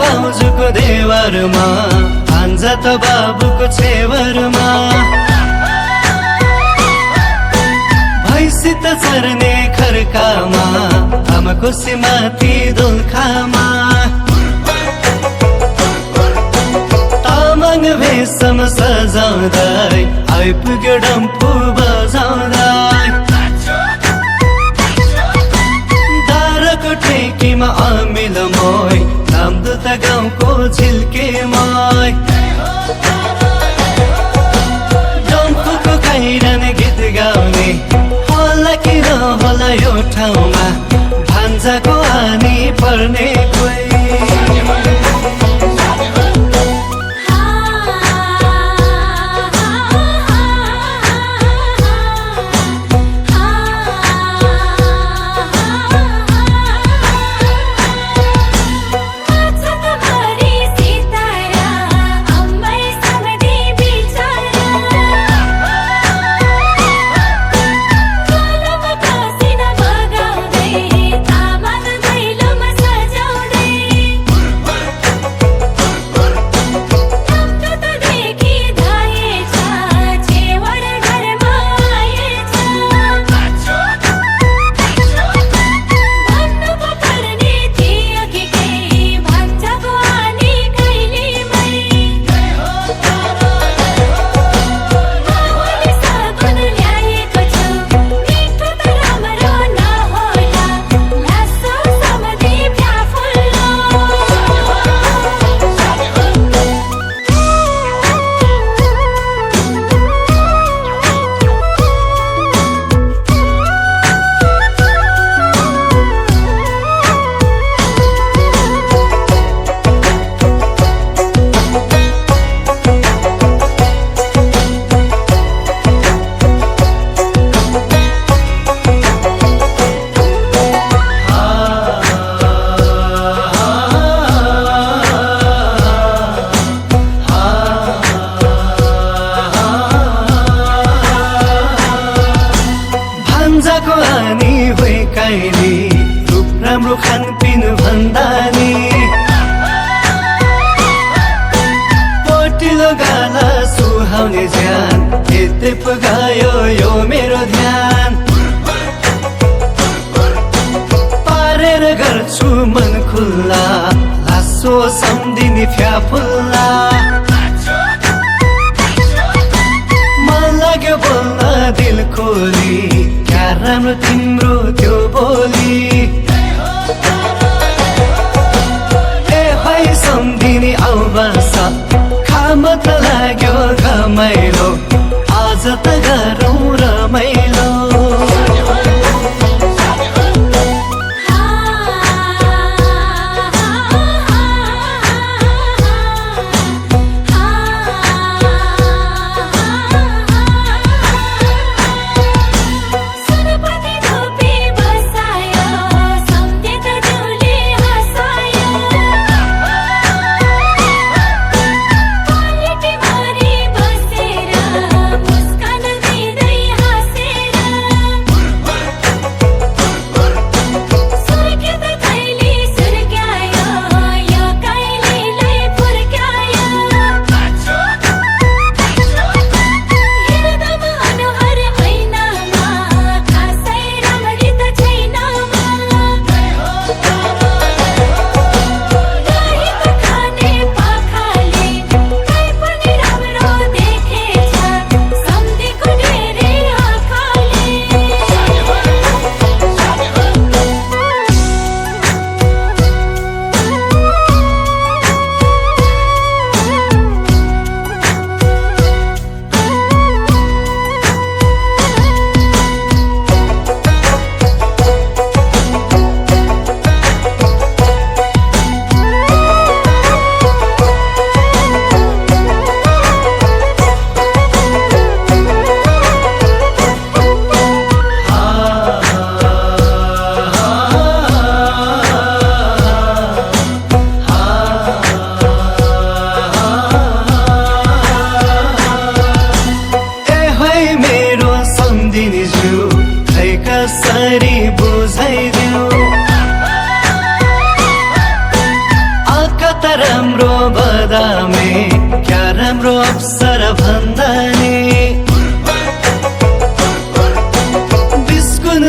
भाउजूको देवरमा भान्जा त बाबुको छेवरमा भैँसी त चर्ने खर्कामा आमाको सिमाथि दोलखामा तामाङ भेषमा सजाउँदै आइपुग्यो डम्फु बजाउँदै दाराको ठेकीमा अमिल मोय नामदुत गाउँको झिल्केमाय डम्फुको खैरन गीत गाउने होला कि नहोला यो ठाउँमा भान्जाको हानी पर्ने कोही भान्जाको हानी भए काइली रूप राम्रो खानपिन भन्दा नि पोटिलो गाला सुहाउने ज्यान यतै पुगायो यो मेरो ध्यान पारेर गर्छु मन खुल्ला लासो सम्धिनी फ्याफुल्ला मन लाग्यो बोल्न दिल खोली राम्रो तिम्रो त्यो बोली ए भाइ सम्धिनी आउ बस खाम त लाग्यो घमाइलो आज त गरौँ रमाइलो सुनपति धोपी बसायो राम्रो बदामे क्या राम्रो अप्सरा भन्दा नि बिस्कुन